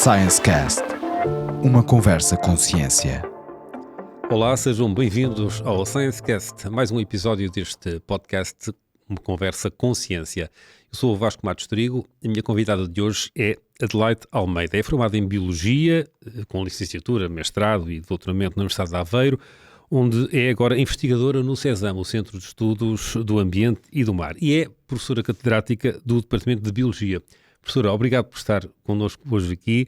Science Cast, uma conversa com ciência. Olá, sejam bem-vindos ao Science Cast, mais um episódio deste podcast, uma conversa com ciência. Eu sou o Vasco Matos Trigo e a minha convidada de hoje é Adelaide Almeida. É formada em Biologia, com licenciatura, mestrado e doutoramento na Universidade de Aveiro, onde é agora investigadora no CESAM, o Centro de Estudos do Ambiente e do Mar, e é professora catedrática do Departamento de Biologia. Professora, obrigado por estar connosco hoje aqui.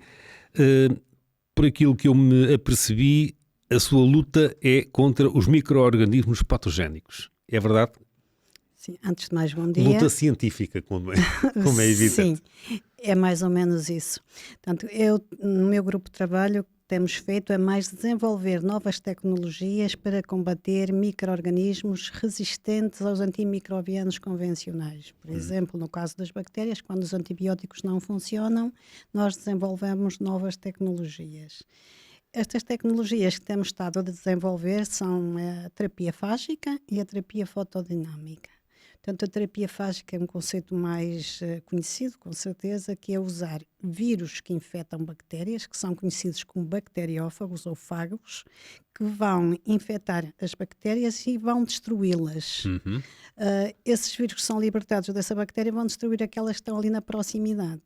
Por aquilo que eu me apercebi, a sua luta é contra os micro-organismos patogénicos. É verdade? Sim, antes de mais, bom dia. Luta científica, como é evidente. Sim, é mais ou menos isso. Portanto, no meu grupo de trabalho, o que temos feito é mais desenvolver novas tecnologias para combater micro-organismos resistentes aos antimicrobianos convencionais. Por exemplo, no caso das bactérias, quando os antibióticos não funcionam, nós desenvolvemos novas tecnologias. Estas tecnologias que temos estado a desenvolver são a terapia fágica e a terapia fotodinâmica. Portanto, a terapia fágica é um conceito mais conhecido, com certeza, que é usar vírus que infectam bactérias, que são conhecidos como bacteriófagos ou fagos, que vão infectar as bactérias e vão destruí-las. Esses vírus que são libertados dessa bactéria vão destruir aquelas que estão ali na proximidade.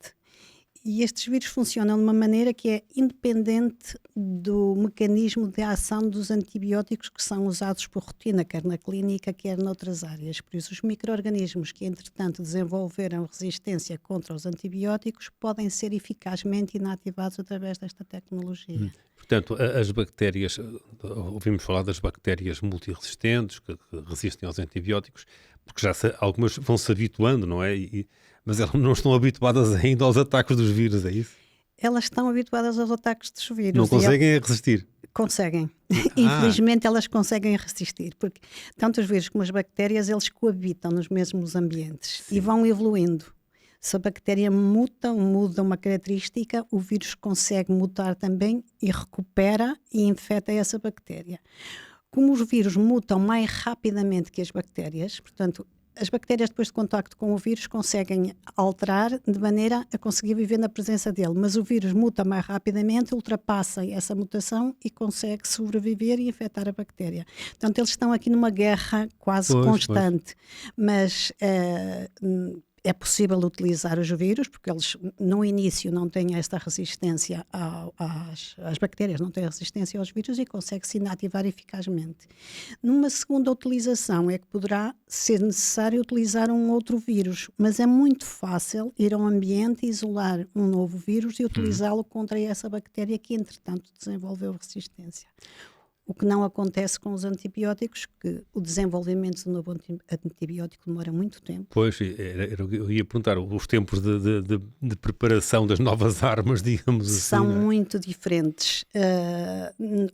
E estes vírus funcionam de uma maneira que é independente do mecanismo de ação dos antibióticos que são usados por rotina, quer na clínica, quer noutras áreas. Por isso, os micro-organismos que, entretanto, desenvolveram resistência contra os antibióticos podem ser eficazmente inativados através desta tecnologia. Portanto, as bactérias, ouvimos falar das bactérias multiresistentes, que resistem aos antibióticos, porque já algumas vão se habituando, não é? Mas elas não estão habituadas ainda aos ataques dos vírus, é isso? Elas estão habituadas aos ataques dos vírus. Não conseguem resistir? Conseguem. Infelizmente elas conseguem resistir, porque tanto os vírus como as bactérias, eles coabitam nos mesmos ambientes. Sim. E vão evoluindo. Se a bactéria muda uma característica, o vírus consegue mutar também e recupera e infecta essa bactéria. Como os vírus mutam mais rapidamente que as bactérias, portanto, as bactérias, depois de contacto com o vírus, conseguem alterar de maneira a conseguir viver na presença dele, mas o vírus muta mais rapidamente, ultrapassa essa mutação e consegue sobreviver e infectar a bactéria. Portanto, eles estão aqui numa guerra quase constante, mas é possível utilizar os vírus, porque eles no início não têm esta resistência às bactérias, não têm resistência aos vírus e consegue-se inativar eficazmente. Numa segunda utilização é que poderá ser necessário utilizar um outro vírus, mas é muito fácil ir ao ambiente, isolar um novo vírus e utilizá-lo contra essa bactéria que entretanto desenvolveu resistência. O que não acontece com os antibióticos, que o desenvolvimento do novo antibiótico demora muito tempo. Pois, eu ia perguntar, os tempos de preparação das novas armas, digamos assim. São muito diferentes.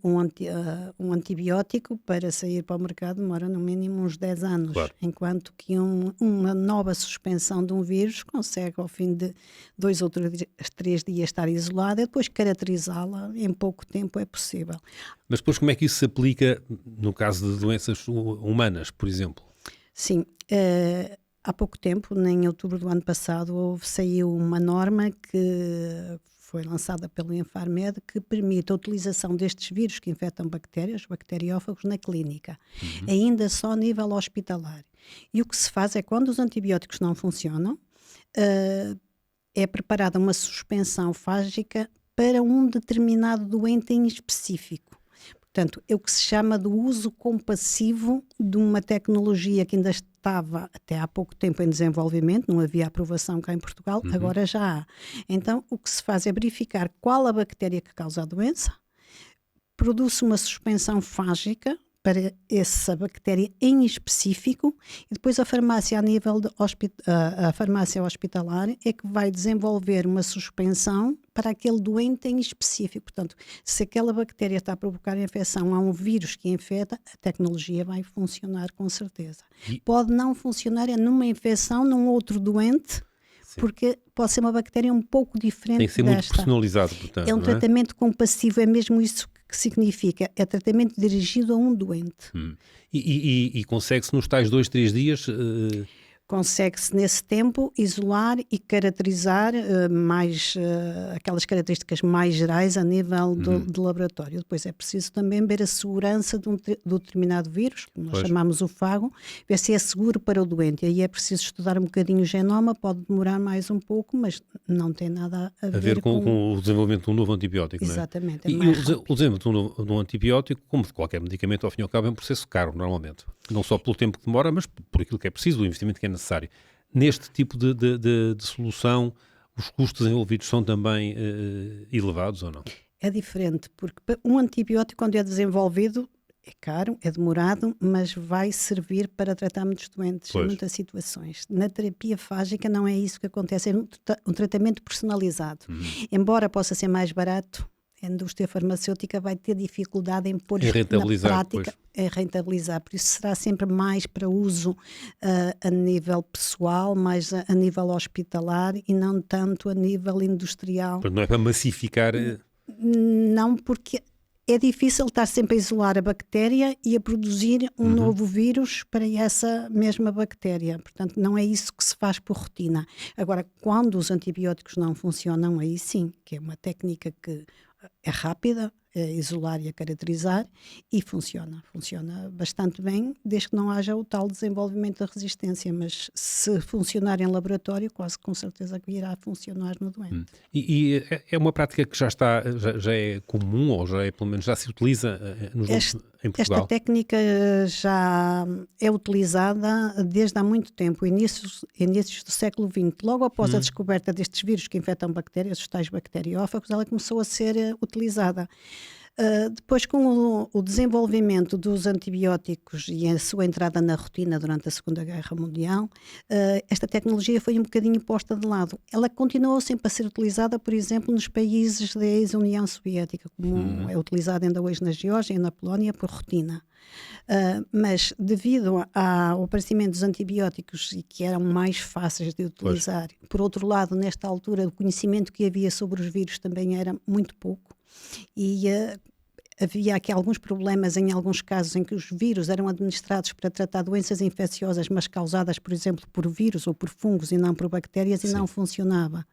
Um antibiótico, para sair para o mercado, demora no mínimo uns 10 anos, claro. Enquanto que uma nova suspensão de um vírus consegue, ao fim de 2 ou 3 dias, estar isolada e depois caracterizá-la em pouco tempo é possível. Mas depois como é que isso se aplica no caso de doenças humanas, por exemplo? Sim, há pouco tempo, em outubro do ano passado, saiu uma norma que foi lançada pelo Infarmed que permite a utilização destes vírus que infectam bactérias, bacteriófagos, na clínica, ainda só a nível hospitalar. E o que se faz é, quando os antibióticos não funcionam, é preparada uma suspensão fágica para um determinado doente em específico. Portanto, é o que se chama do uso compassivo de uma tecnologia que ainda estava até há pouco tempo em desenvolvimento, não havia aprovação cá em Portugal, agora já há. Então, o que se faz é verificar qual a bactéria que causa a doença, produz uma suspensão fágica para essa bactéria em específico e depois a farmácia a farmácia hospitalar é que vai desenvolver uma suspensão para aquele doente em específico. Portanto, se aquela bactéria está a provocar infecção a um vírus que infecta, a tecnologia vai funcionar com certeza. Pode não funcionar numa infecção num outro doente, sim, porque pode ser uma bactéria um pouco diferente desta. Tem que ser muito personalizado, portanto. É um tratamento compassivo, é mesmo isso que significa, é tratamento dirigido a um doente. E consegue-se nos tais 2, 3 dias Consegue-se nesse tempo isolar e caracterizar aquelas características mais gerais a nível de laboratório. Depois é preciso também ver a segurança do determinado vírus, que nós chamamos o fago, ver se é seguro para o doente. E aí é preciso estudar um bocadinho o genoma, pode demorar mais um pouco, mas não tem nada a ver com o desenvolvimento de um novo antibiótico. Exatamente. Não é? O desenvolvimento de um antibiótico, como de qualquer medicamento, ao fim e ao cabo, é um processo caro, normalmente. Não só pelo tempo que demora, mas por aquilo que é preciso, o investimento que é necessário. Neste tipo de solução, os custos envolvidos são também elevados ou não? É diferente, porque um antibiótico, quando é desenvolvido, é caro, é demorado, mas vai servir para tratar muitos doentes em muitas situações. Na terapia fágica não é isso que acontece, é um tratamento personalizado. Embora possa ser mais barato, a indústria farmacêutica vai ter dificuldade em pôr isto na prática, rentabilizar. Por isso será sempre mais para uso a nível pessoal, mais a nível hospitalar e não tanto a nível industrial. Não é para massificar... Não, porque é difícil estar sempre a isolar a bactéria e a produzir um novo vírus para essa mesma bactéria. Portanto, não é isso que se faz por rotina. Agora, quando os antibióticos não funcionam, aí sim, que é uma técnica que é rápida, é isolar e a caracterizar, e funciona bastante bem, desde que não haja o tal desenvolvimento da resistência, mas se funcionar em laboratório, quase com certeza que irá funcionar no doente. E é uma prática que já é comum, ou pelo menos já se utiliza em Portugal? Esta técnica já é utilizada desde há muito tempo, inícios do século XX. Logo após a descoberta destes vírus que infectam bactérias, os tais bacteriófagos, ela começou a ser utilizada. Depois, com o desenvolvimento dos antibióticos e a sua entrada na rotina durante a Segunda Guerra Mundial, esta tecnologia foi um bocadinho posta de lado. Ela continuou sempre a ser utilizada, por exemplo, nos países da ex-União Soviética, como é utilizada ainda hoje na Geórgia e na Polónia, por rotina. Mas devido ao aparecimento dos antibióticos e que eram mais fáceis de utilizar, por outro lado, nesta altura, o conhecimento que havia sobre os vírus também era muito pouco. E havia aqui alguns problemas em alguns casos em que os vírus eram administrados para tratar doenças infecciosas, mas causadas, por exemplo, por vírus ou por fungos e não por bactérias, e não funcionava.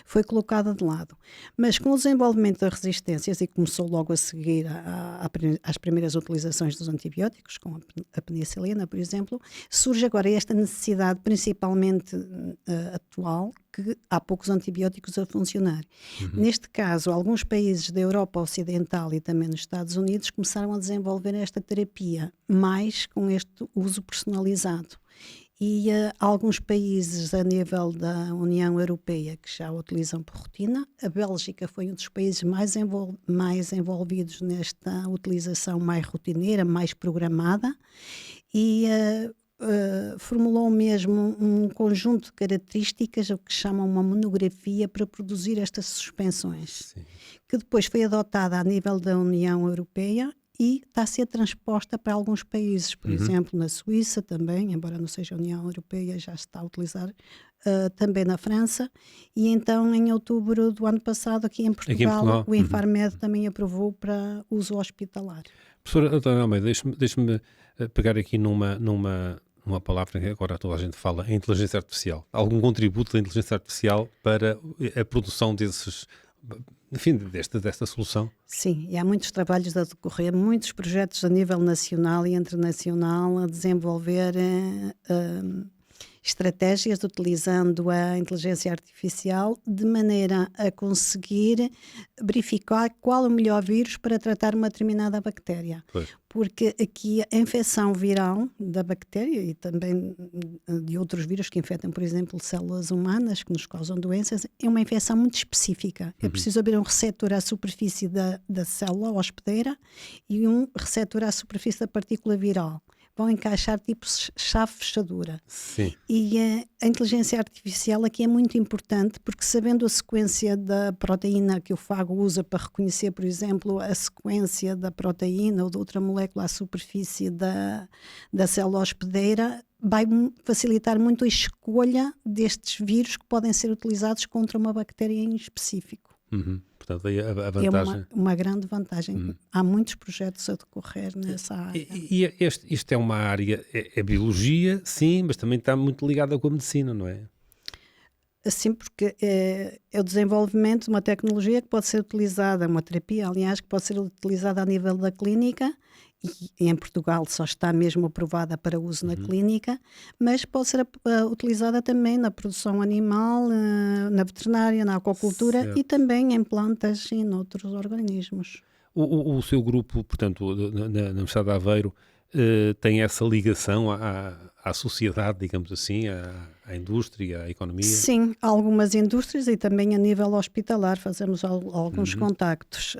Foi colocada de lado. Mas com o desenvolvimento das resistências, e começou logo a seguir às primeiras utilizações dos antibióticos, com a penicilina, por exemplo, surge agora esta necessidade, principalmente atual, que há poucos antibióticos a funcionar. Neste caso, alguns países da Europa Ocidental e também nos Estados Unidos começaram a desenvolver esta terapia, mais com este uso personalizado. E alguns países a nível da União Europeia que já o utilizam por rotina. A Bélgica foi um dos países mais envolvidos nesta utilização mais rotineira, mais programada, e formulou mesmo um conjunto de características, o que chamam uma monografia, para produzir estas suspensões, que depois foi adotada a nível da União Europeia e está a ser transposta para alguns países, por exemplo, na Suíça também, embora não seja a União Europeia, já se está a utilizar, também na França, e então em outubro do ano passado aqui em Portugal, o Infarmed também aprovou para uso hospitalar. Professora Antónia Almeida, deixe-me pegar aqui numa palavra que agora toda a gente fala, a inteligência artificial. Algum contributo da inteligência artificial para a produção desta solução? Sim, e há muitos trabalhos a decorrer, muitos projetos a nível nacional e internacional a desenvolver estratégias utilizando a inteligência artificial de maneira a conseguir verificar qual é o melhor vírus para tratar uma determinada bactéria. Porque aqui a infecção viral da bactéria e também de outros vírus que infectam, por exemplo, células humanas que nos causam doenças, é uma infecção muito específica. É preciso haver um receptor à superfície da célula hospedeira e um receptor à superfície da partícula viral. Vão encaixar tipo chave-fechadura. E a inteligência artificial aqui é muito importante, porque sabendo a sequência da proteína que o fago usa para reconhecer, por exemplo, a sequência da proteína ou de outra molécula à superfície da célula hospedeira, vai facilitar muito a escolha destes vírus que podem ser utilizados contra uma bactéria em específico. Portanto, aí a É vantagem... uma grande vantagem. Há muitos projetos a decorrer nessa área. E isto é uma área, é biologia, sim, mas também está muito ligada com a medicina, não é? Assim, porque é o desenvolvimento de uma tecnologia que pode ser utilizada, uma terapia, aliás, que pode ser utilizada a nível da clínica, e em Portugal só está mesmo aprovada para uso na clínica, mas pode ser utilizada também na produção animal, na veterinária, na aquacultura Certo. e também em plantas e noutros organismos. O seu grupo, portanto, na Universidade de Aveiro, tem essa ligação à sociedade, digamos assim, à indústria, à economia? Sim, algumas indústrias e também a nível hospitalar fazemos alguns contactos.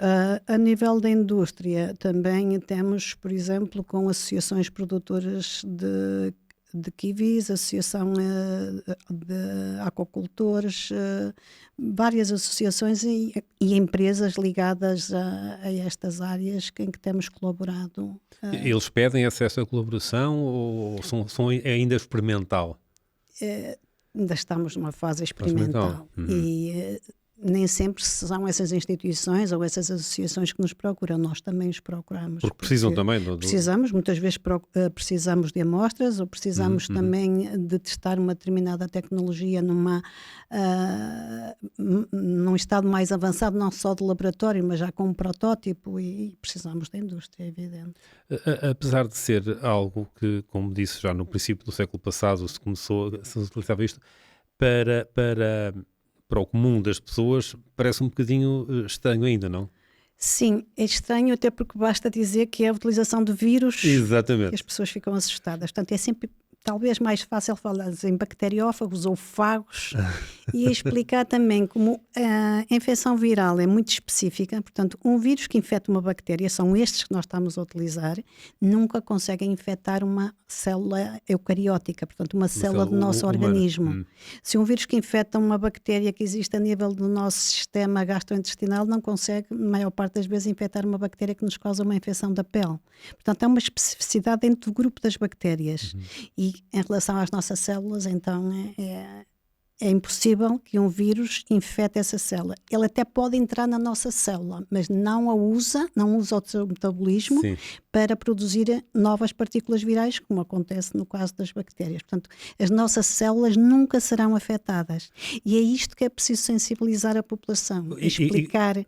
A nível da indústria também temos, por exemplo, com associações produtoras de kiwis, associação de aquacultores, várias associações e empresas ligadas a estas áreas em que temos colaborado. Eles pedem acesso à colaboração ou é ainda experimental? Ainda estamos numa fase experimental e nem sempre são essas instituições ou essas associações que nos procuram, nós também os procuramos. Porque precisam também Precisamos, muitas vezes precisamos de amostras ou precisamos também de testar uma determinada tecnologia num estado mais avançado, não só de laboratório, mas já com um protótipo e precisamos da indústria, é evidente. Apesar de ser algo que, como disse já no princípio do século passado, se utilizava isto para o comum das pessoas, parece um bocadinho estranho ainda, não? Sim, é estranho até porque basta dizer que é a utilização de vírus. Exatamente. Que as pessoas ficam assustadas. Portanto, é sempre talvez mais fácil falar em bacteriófagos ou fagos e explicar também como a infecção viral é muito específica. Portanto, um vírus que infecta uma bactéria, são estes que nós estamos a utilizar, nunca conseguem infectar uma célula eucariótica, portanto, uma célula do nosso organismo. Se um vírus que infecta uma bactéria que existe a nível do nosso sistema gastrointestinal, não consegue, na maior parte das vezes, infectar uma bactéria que nos causa uma infecção da pele. Portanto, é uma especificidade dentro do grupo das bactérias. E em relação às nossas células, então, é impossível que um vírus infecte essa célula. Ele até pode entrar na nossa célula, mas não usa o seu metabolismo para produzir novas partículas virais, como acontece no caso das bactérias. Portanto, as nossas células nunca serão afetadas. E é isto que é preciso sensibilizar a população, explicar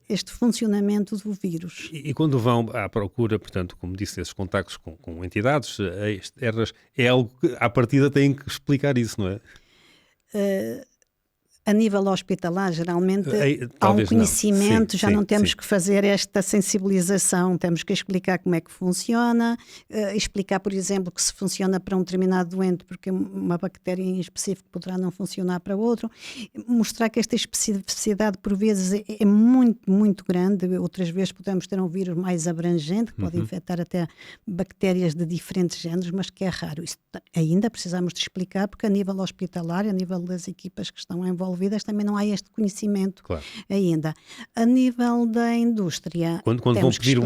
este funcionamento do vírus. E quando vão à procura, portanto, como disse, esses contactos com entidades externas, é algo que à partida têm que explicar isso, não é? A nível hospitalar, geralmente há um conhecimento, já não temos que fazer esta sensibilização, temos que explicar como é que funciona, explicar, por exemplo, que se funciona para um determinado doente, porque uma bactéria em específico poderá não funcionar para outro, mostrar que esta especificidade por vezes é muito, muito grande, outras vezes podemos ter um vírus mais abrangente, que pode infectar até bactérias de diferentes géneros, mas que é raro. Isso ainda precisamos de explicar, porque a nível hospitalar, a nível das equipas que estão envolvidas, também não há este conhecimento ainda. A nível da indústria... Quando vão pedir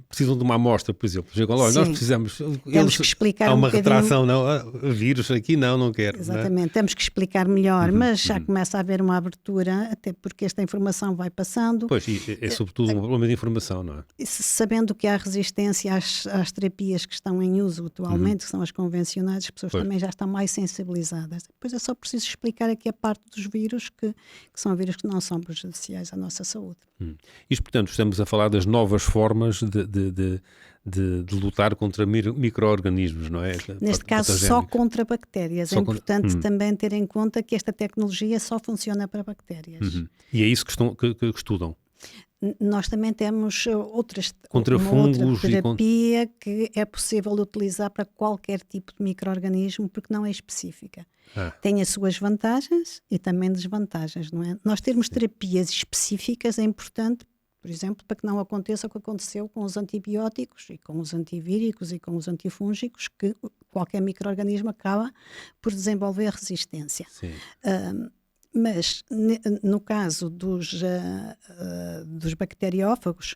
precisam de uma amostra, por exemplo, chegam lá, nós precisamos... Temos que explicar há uma retração, não, vírus aqui não quero. Exatamente, não é? Temos que explicar melhor, mas já começa a haver uma abertura, até porque esta informação vai passando. Pois, e é sobretudo um problema de informação, não é? Sabendo que há resistência às terapias que estão em uso atualmente, que são as convencionais, as pessoas também já estão mais sensibilizadas. Depois é só preciso explicar aqui a parte dos vírus, que são vírus que não são prejudiciais à nossa saúde. Isto, portanto, estamos a falar das novas formas de lutar contra micro-organismos, não é? Neste caso, só contra bactérias. É importante também ter em conta que esta tecnologia só funciona para bactérias. E é isso que estudam? Nós também temos outra terapia que é possível utilizar para qualquer tipo de micro-organismo, porque não é específica. Tem as suas vantagens e também desvantagens, não é? Nós termos terapias específicas é importante, por exemplo, para que não aconteça o que aconteceu com os antibióticos e com os antivíricos e com os antifúngicos, que qualquer micro-organismo acaba por desenvolver resistência. Mas, no caso dos bacteriófagos,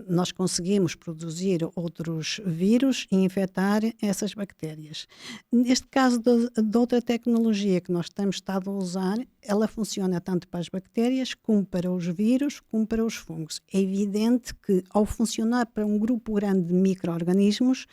nós conseguimos produzir outros vírus e infectar essas bactérias. Neste caso de outra tecnologia que nós temos estado a usar, ela funciona tanto para as bactérias, como para os vírus, como para os fungos. É evidente que, ao funcionar para um grupo grande de micro-organismos,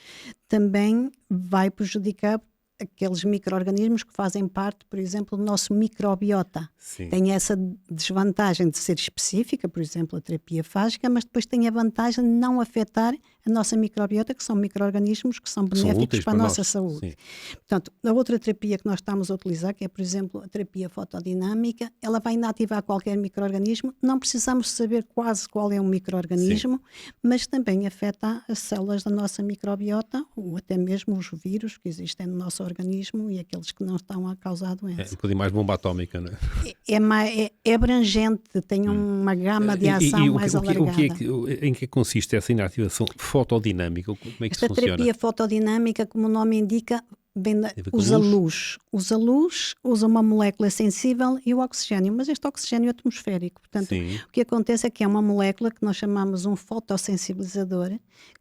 também vai prejudicar aqueles micro-organismos que fazem parte, por exemplo, do nosso microbiota. Sim. Tem essa desvantagem de ser específica, por exemplo, a terapia fágica, mas depois tem a vantagem de não afetar a nossa microbiota, que são micro-organismos que são benéficos para a nossa saúde. Sim. Portanto, a outra terapia que nós estamos a utilizar, que é, por exemplo, a terapia fotodinâmica, ela vai inativar qualquer micro-organismo. Não precisamos saber quase qual é um micro-organismo, mas também afeta as células da nossa microbiota, ou até mesmo os vírus que existem no nosso organismo e aqueles que não estão a causar doença. É um bocadinho mais bomba atómica, não é? É abrangente, tem uma gama de ação mais alargada. Em que consiste essa inativação fotodinâmica? Como é que Esta isso funciona? terapia fotodinâmica, como o nome indica, usa luz. Usa uma molécula sensível e o oxigênio, mas este oxigênio é atmosférico. Portanto, o que acontece é que é uma molécula que nós chamamos um fotossensibilizador,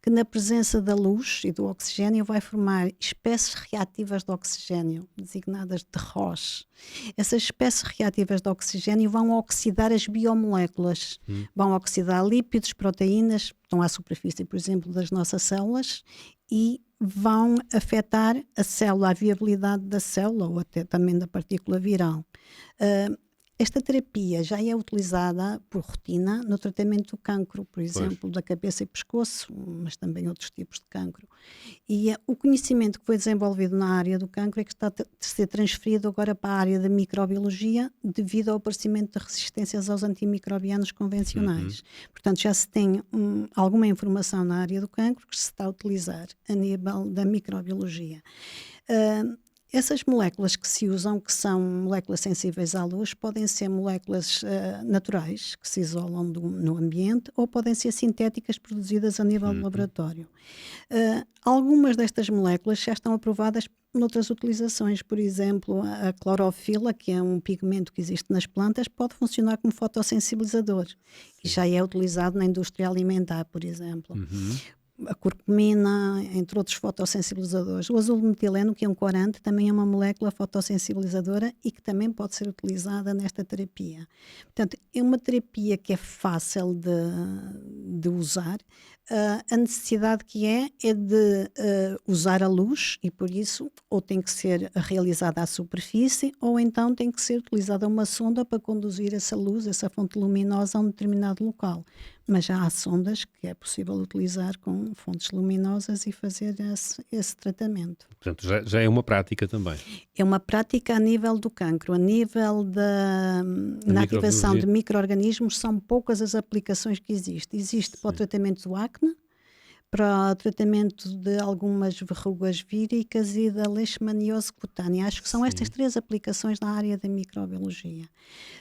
que na presença da luz e do oxigênio vai formar espécies reativas de oxigênio, designadas de ROS. Essas espécies reativas de oxigênio vão oxidar as biomoléculas, vão oxidar lípidos, proteínas, estão à superfície, por exemplo, das nossas células, e vão afetar a célula, a viabilidade da célula ou até também da partícula viral. Esta terapia já é utilizada por rotina no tratamento do cancro, por exemplo, da cabeça e pescoço, mas também outros tipos de cancro. E o conhecimento que foi desenvolvido na área do cancro é que está a ser transferido agora para a área da microbiologia devido ao aparecimento de resistências aos antimicrobianos convencionais. Portanto, já se tem alguma informação na área do cancro que se está a utilizar a nível da microbiologia. Essas moléculas que se usam, que são moléculas sensíveis à luz, podem ser moléculas naturais, que se isolam no ambiente, ou podem ser sintéticas produzidas a nível de laboratório. Algumas destas moléculas já estão aprovadas noutras utilizações. Por exemplo, a clorofila, que é um pigmento que existe nas plantas, pode funcionar como fotossensibilizador. E já é utilizado na indústria alimentar, por exemplo. A curcumina, entre outros fotossensibilizadores. O azul de metileno, que é um corante, também é uma molécula fotossensibilizadora e que também pode ser utilizada nesta terapia. Portanto, é uma terapia que é fácil de usar. A necessidade que é de usar a luz e, por isso, ou tem que ser realizada à superfície ou então tem que ser utilizada uma sonda para conduzir essa luz, essa fonte luminosa a um determinado local. Mas já há sondas que é possível utilizar com fontes luminosas e fazer esse tratamento. Portanto, já é uma prática também. É uma prática a nível do cancro. A nível da ativação de micro-organismos, são poucas as aplicações que existem. Existe para o tratamento do acne, para o tratamento de algumas verrugas víricas e da leishmaniose cutânea. Acho que são estas 3 aplicações na área da microbiologia.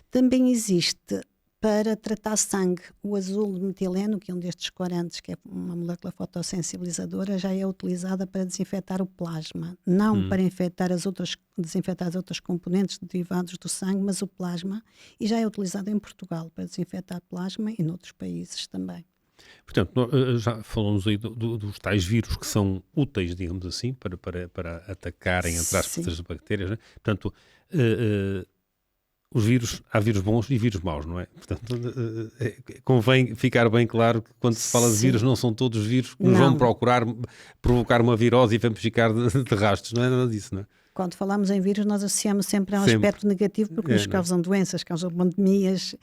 Também existe para tratar sangue. O azul de metileno, que é um destes corantes, que é uma molécula fotossensibilizadora, já é utilizada para desinfetar o plasma. Não para desinfetar as outras componentes derivados do sangue, mas o plasma. E já é utilizado em Portugal para desinfetar plasma e noutros países também. Portanto, já falamos aí dos tais vírus que são úteis, digamos assim, para atacarem, entre aspas, as bactérias, né? Portanto, há vírus bons e vírus maus, não é? Portanto, convém ficar bem claro que quando se fala de vírus, não são todos os vírus que nos vão provocar uma virose e vamos ficar de rastros, não é nada disso, não é? Quando falamos em vírus, nós associamos sempre a um aspecto negativo porque nos causam doenças, causam pandemias,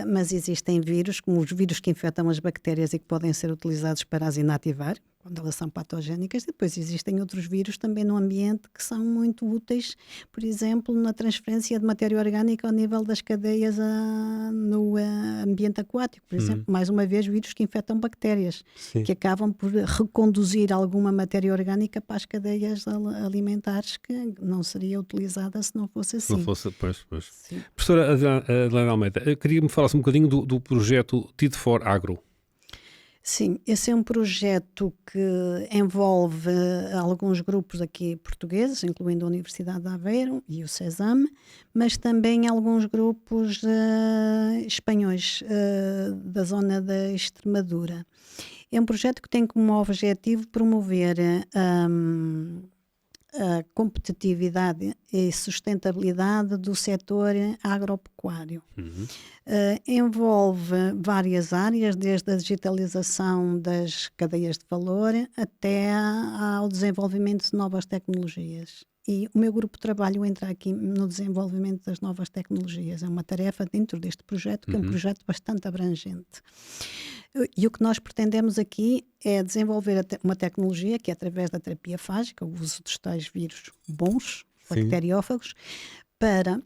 mas existem vírus, como os vírus que infectam as bactérias e que podem ser utilizados para as inativar, quando elas são patogénicas. E depois existem outros vírus também no ambiente que são muito úteis, por exemplo, na transferência de matéria orgânica ao nível das cadeias no ambiente aquático. Por exemplo, mais uma vez, vírus que infectam bactérias, que acabam por reconduzir alguma matéria orgânica para as cadeias alimentares que não seria utilizada se não fosse assim. Não fosse, pois. Professora Adelaide Almeida, queria que me falasse um bocadinho do projeto TID4Agro. Sim, esse é um projeto que envolve alguns grupos aqui portugueses, incluindo a Universidade de Aveiro e o CESAM, mas também alguns grupos espanhóis da zona da Extremadura. É um projeto que tem como objetivo promover a competitividade e sustentabilidade do setor agropecuário. Envolve várias áreas, desde a digitalização das cadeias de valor até ao desenvolvimento de novas tecnologias. E o meu grupo de trabalho entra aqui no desenvolvimento das novas tecnologias. É uma tarefa dentro deste projeto, que é um projeto bastante abrangente. E o que nós pretendemos aqui é desenvolver uma tecnologia que é através da terapia fágica, o uso dos tais vírus bons, bacteriófagos, para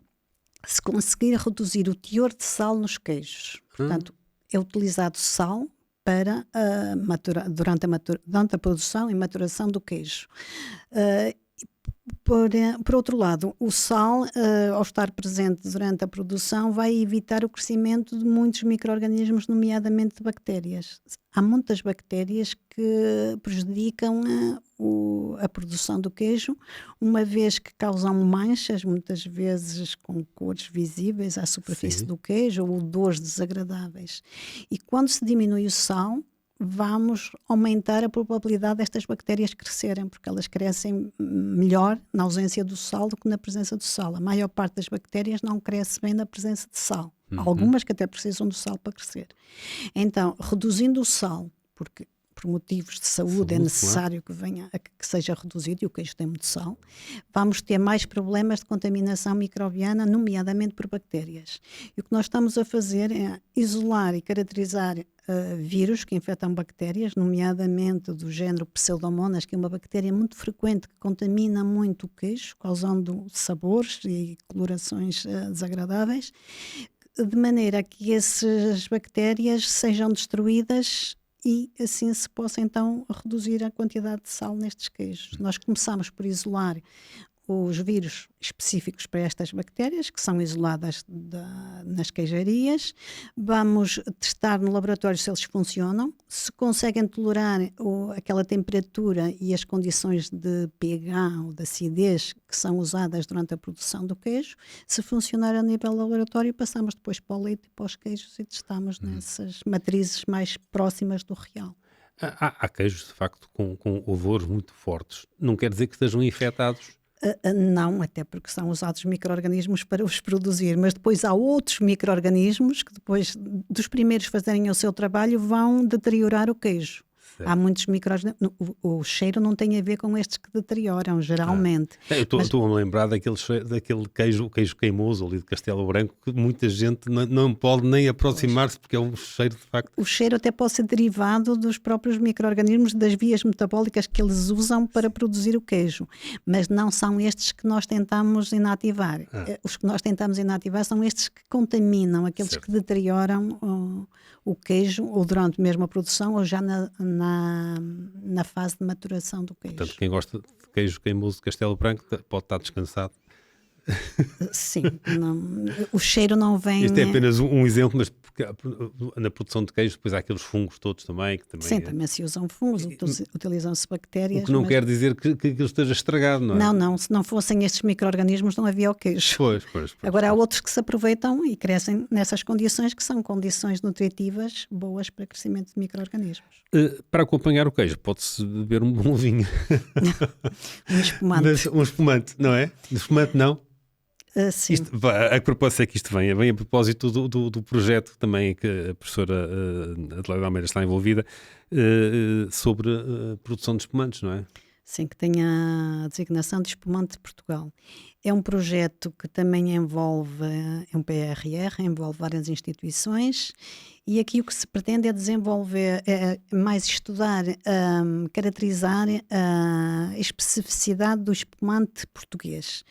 se conseguir reduzir o teor de sal nos queijos. Portanto, é utilizado sal para durante a produção e maturação do queijo. Por outro lado, o sal, ao estar presente durante a produção, vai evitar o crescimento de muitos micro-organismos, nomeadamente de bactérias. Há muitas bactérias que prejudicam a produção do queijo, uma vez que causam manchas, muitas vezes com cores visíveis à superfície do queijo, ou odores desagradáveis. E quando se diminui o sal, vamos aumentar a probabilidade destas bactérias crescerem, porque elas crescem melhor na ausência do sal do que na presença do sal. A maior parte das bactérias não cresce bem na presença de sal. Há algumas que até precisam do sal para crescer. Então, reduzindo o sal, porque por motivos de saúde é necessário que seja reduzido, e o queijo tem muito sal, vamos ter mais problemas de contaminação microbiana, nomeadamente por bactérias. E o que nós estamos a fazer é isolar e caracterizar vírus que infectam bactérias, nomeadamente do género Pseudomonas, que é uma bactéria muito frequente que contamina muito o queijo, causando sabores e colorações desagradáveis, de maneira que essas bactérias sejam destruídas e assim se possa então reduzir a quantidade de sal nestes queijos. Nós começamos por isolar os vírus específicos para estas bactérias, que são isoladas nas queijarias. Vamos testar no laboratório se eles funcionam, se conseguem tolerar aquela temperatura e as condições de pH ou de acidez que são usadas durante a produção do queijo. Se funcionar a nível laboratório, passamos depois para o leite e para os queijos e testamos nessas matrizes mais próximas do real. Há queijos, de facto, com odores muito fortes. Não quer dizer que estejam infectados. Não, até porque são usados micro-organismos para os produzir, mas depois há outros micro-organismos que depois dos primeiros fazerem o seu trabalho vão deteriorar o queijo. Certo. Há muitos micro-organismos. O cheiro não tem a ver com estes que deterioram, geralmente. Eu estou a me lembrar daquele queijo, o queijo queimoso ali de Castelo Branco, que muita gente não pode nem aproximar-se porque é um cheiro de facto. O cheiro até pode ser derivado dos próprios micro-organismos, das vias metabólicas que eles usam para produzir o queijo, mas não são estes que nós tentamos inativar. Os que nós tentamos inativar são estes que contaminam, aqueles certo. Que deterioram o queijo, ou durante mesmo a produção, ou já na fase de maturação do queijo. Portanto, quem gosta de queijo queimoso de Castelo Branco pode estar descansado. Sim, o cheiro não vem... Este é apenas um exemplo, mas na produção de queijo depois há aqueles fungos todos também. Que também também se usam fungos, utilizam-se bactérias. O que não quer dizer que aquilo esteja estragado, não é? Não, se não fossem estes micro-organismos não havia o queijo. Pois. Agora há outros que se aproveitam e crescem nessas condições, que são condições nutritivas boas para crescimento de micro-organismos. Para acompanhar o queijo pode-se beber um bom vinho. Um espumante. Um espumante, não é? Um espumante não? Sim. A propósito é que isto vem a propósito do projeto também que a professora Adelaide Almeida está envolvida sobre a produção de espumantes, não é? Sim, que tem a designação de Espumante de Portugal. É um projeto que também envolve, é um PRR, envolve várias instituições, e aqui o que se pretende é desenvolver, mais estudar, caracterizar a especificidade do espumante português.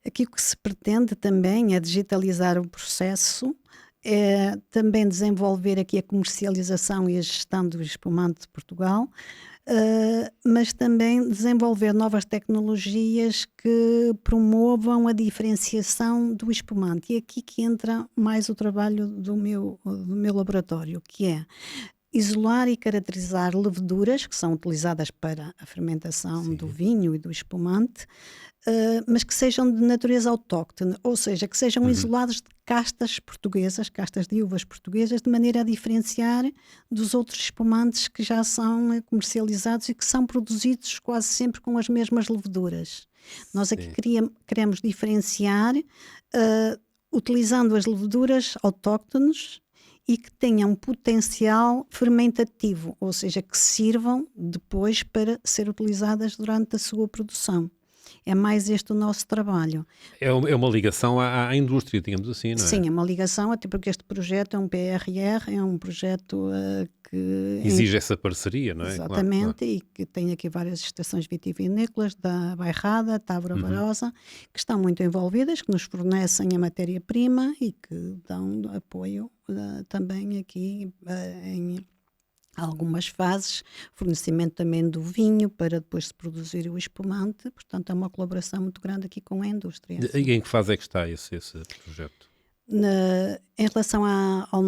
Aqui o que se pretende também é digitalizar o processo, é também desenvolver aqui a comercialização e a gestão do espumante de Portugal, mas também desenvolver novas tecnologias que promovam a diferenciação do espumante. E aqui que entra mais o trabalho do meu laboratório, que é isolar e caracterizar leveduras que são utilizadas para a fermentação do vinho e do espumante, mas que sejam de natureza autóctone, ou seja, que sejam isolados de castas portuguesas, castas de uvas portuguesas, de maneira a diferenciar dos outros espumantes que já são comercializados e que são produzidos quase sempre com as mesmas leveduras. Nós aqui queremos diferenciar utilizando as leveduras autóctones e que tenham potencial fermentativo, ou seja, que sirvam depois para ser utilizadas durante a sua produção. É mais este o nosso trabalho. É uma ligação à indústria, digamos assim, não é? Sim, é uma ligação, até porque este projeto é um PRR, é um projeto que... Exige essa parceria, não é? Exatamente, Claro. e que tem aqui várias estações vitivinícolas da Bairrada, Távora Barosa, que estão muito envolvidas, que nos fornecem a matéria-prima e que dão apoio também aqui em algumas fases, fornecimento também do vinho para depois se produzir o espumante, portanto é uma colaboração muito grande aqui com a indústria. E em que fase é que está esse projeto? Em relação ao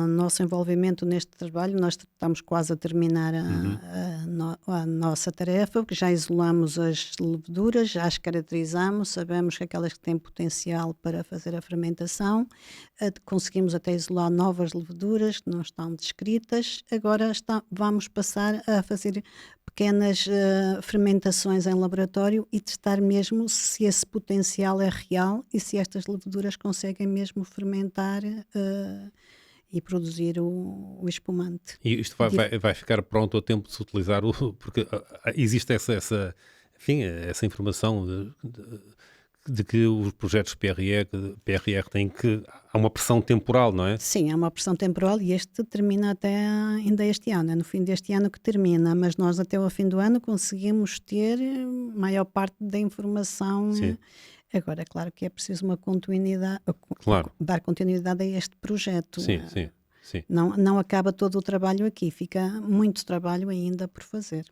nosso envolvimento neste trabalho, nós estamos quase a terminar a nossa tarefa, porque já isolamos as leveduras, já as caracterizamos, sabemos que aquelas que têm potencial para fazer a fermentação, conseguimos até isolar novas leveduras que não estão descritas, agora vamos passar a fazer pequenas fermentações em laboratório e testar mesmo se esse potencial é real e se estas leveduras conseguem mesmo fermentar e produzir o espumante. E isto vai ficar pronto a tempo de se utilizar, porque existe essa informação de que os projetos PRR têm que... Há uma pressão temporal, não é? Sim, há uma pressão temporal e este termina até ainda este ano, é no fim deste ano que termina, mas nós até ao fim do ano conseguimos ter maior parte da informação. Sim. Agora, é claro que é preciso uma continuidade, dar continuidade a este projeto. Sim. Não acaba todo o trabalho aqui, fica muito trabalho ainda por fazer.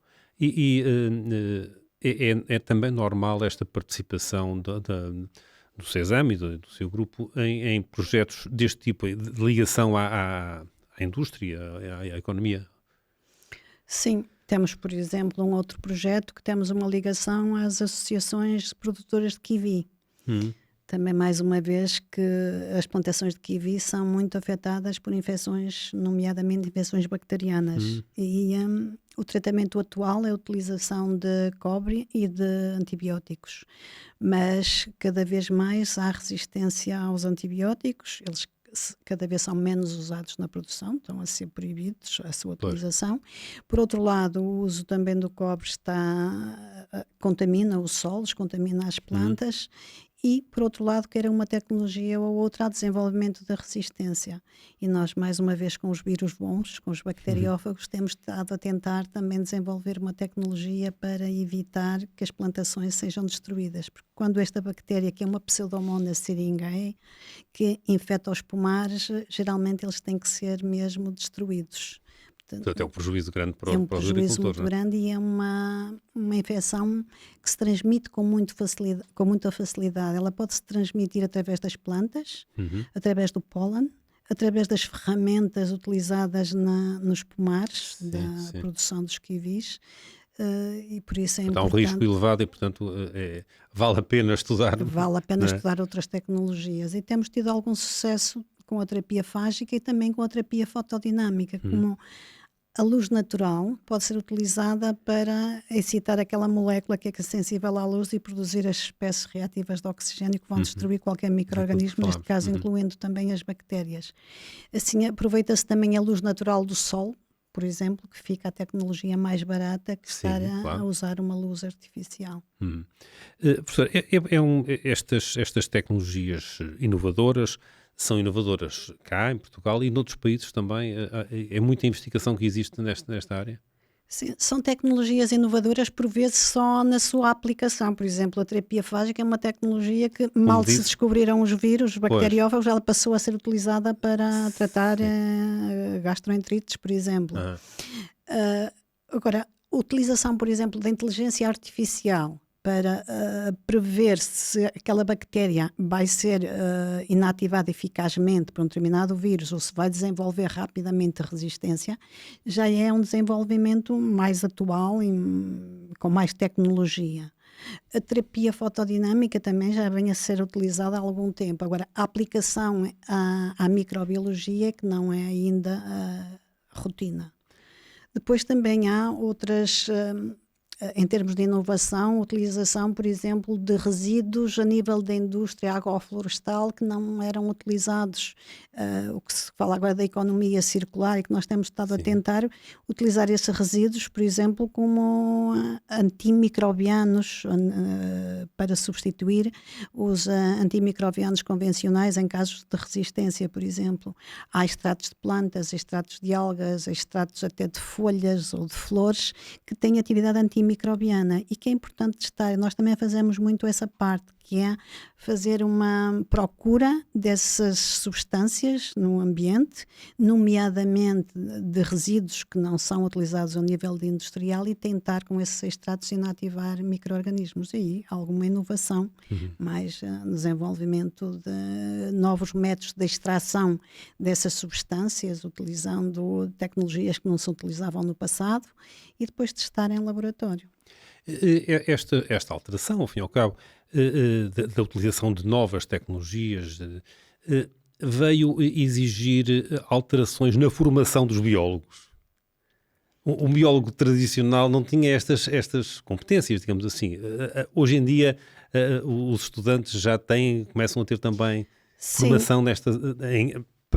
É também normal esta participação do CESAM e do seu grupo em projetos deste tipo, de ligação à indústria, à economia? Sim, temos, por exemplo, um outro projeto que temos uma ligação às associações de produtoras de kiwi. Também, mais uma vez, que as plantações de kiwi são muito afetadas por infecções, nomeadamente infecções bacterianas. E o tratamento atual é a utilização de cobre e de antibióticos. Mas cada vez mais há resistência aos antibióticos, eles cada vez são menos usados na produção, estão a ser proibidos a sua utilização. Por outro lado, o uso também do cobre contamina os solos, contamina as plantas. E, por outro lado, quer uma tecnologia ou outra a desenvolvimento da resistência. E nós, mais uma vez, com os vírus bons, com os bacteriófagos, temos estado a tentar também desenvolver uma tecnologia para evitar que as plantações sejam destruídas. Porque quando esta bactéria, que é uma Pseudomonas syringae, que infecta os pomares, geralmente eles têm que ser mesmo destruídos. Portanto, é um prejuízo grande para os agricultores. É um prejuízo muito grande e é uma infecção que se transmite com muita facilidade. Ela pode se transmitir através das plantas, através do pólen, através das ferramentas utilizadas nos pomares da produção dos kiwis. E por isso é importante. Há um risco elevado e, portanto, vale a pena estudar. Vale a pena estudar outras tecnologias. E temos tido algum sucesso com a terapia fágica e também com a terapia fotodinâmica, como a luz natural pode ser utilizada para excitar aquela molécula que é sensível à luz e produzir as espécies reativas de oxigênio que vão destruir qualquer micro-organismo, neste caso incluindo também as bactérias. Assim, aproveita-se também a luz natural do sol, por exemplo, que fica a tecnologia mais barata que estar a usar uma luz artificial. Professor, estas tecnologias inovadoras são inovadoras cá em Portugal e noutros países também. É muita investigação que existe nesta área? Sim, são tecnologias inovadoras por vezes só na sua aplicação. Por exemplo, a terapia fágica é uma tecnologia que mal se descobriram os vírus, os bacteriófagos, ela passou a ser utilizada para tratar gastroenterites, por exemplo. Agora, a utilização, por exemplo, da inteligência artificial para prever se aquela bactéria vai ser inativada eficazmente por um determinado vírus ou se vai desenvolver rapidamente resistência, já é um desenvolvimento mais atual e com mais tecnologia. A terapia fotodinâmica também já vem a ser utilizada há algum tempo. Agora, a aplicação à microbiologia que não é ainda rotina. Depois também há outras, em termos de inovação, utilização, por exemplo, de resíduos a nível da indústria agroflorestal que não eram utilizados. O que se fala agora da economia circular e que nós temos estado a tentar utilizar esses resíduos, por exemplo, como antimicrobianos para substituir os antimicrobianos convencionais em casos de resistência, por exemplo. Há extratos de plantas, extratos de algas, extratos até de folhas ou de flores que têm atividade antimicrobiana e que é importante testar. Nós também fazemos muito essa parte, que é fazer uma procura dessas substâncias no ambiente, nomeadamente de resíduos que não são utilizados a nível de industrial e tentar com esses extratos inativar micro-organismos. E aí alguma inovação, mais desenvolvimento de novos métodos de extração dessas substâncias, utilizando tecnologias que não se utilizavam no passado e depois testar em laboratório. Esta alteração, ao fim e ao cabo, da utilização de novas tecnologias veio exigir alterações na formação dos biólogos. O biólogo tradicional não tinha estas competências, digamos assim. Hoje em dia, os estudantes já começam a ter também formação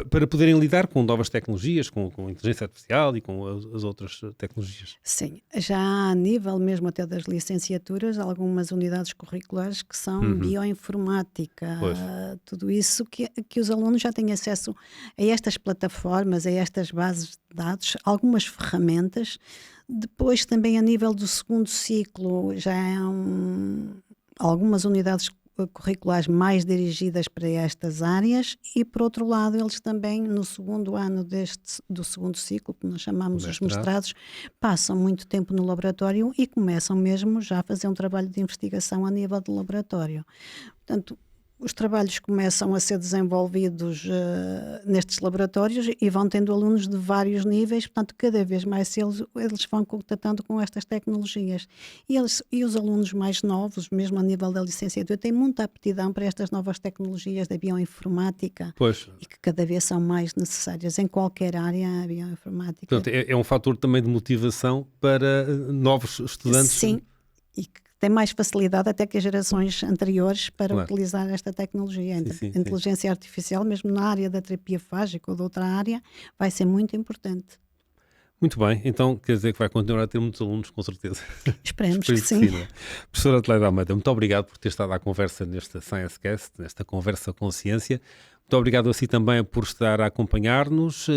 para poderem lidar com novas tecnologias, com inteligência artificial e com as outras tecnologias. Sim, já há a nível mesmo até das licenciaturas, algumas unidades curriculares que são bioinformática, tudo isso que os alunos já têm acesso a estas plataformas, a estas bases de dados, algumas ferramentas. Depois também a nível do segundo ciclo já há algumas unidades curriculares mais dirigidas para estas áreas e, por outro lado, eles também no segundo ano do segundo ciclo, que nós chamamos os mestrados, passam muito tempo no laboratório e começam mesmo já a fazer um trabalho de investigação a nível de laboratório. Portanto, os trabalhos começam a ser desenvolvidos nestes laboratórios e vão tendo alunos de vários níveis, portanto, cada vez mais eles vão contatando com estas tecnologias. E os alunos mais novos, mesmo a nível da licenciatura, têm muita aptidão para estas novas tecnologias da bioinformática e que cada vez são mais necessárias em qualquer área a bioinformática. Portanto, é um fator também de motivação para novos estudantes? Sim, e que tem mais facilidade até que as gerações anteriores para utilizar esta tecnologia. A inteligência artificial, mesmo na área da terapia fágica ou de outra área, vai ser muito importante. Muito bem, então quer dizer que vai continuar a ter muitos alunos, com certeza. Esperemos que sim. Professora Adelaide Almeida, muito obrigado por ter estado à conversa nesta ScienceCast, nesta conversa com ciência. Muito obrigado a si também por estar a acompanhar-nos.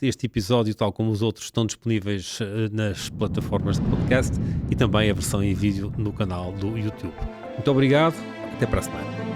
Este episódio, tal como os outros, estão disponíveis nas plataformas de podcast e também a versão em vídeo no canal do YouTube. Muito obrigado, até para a semana.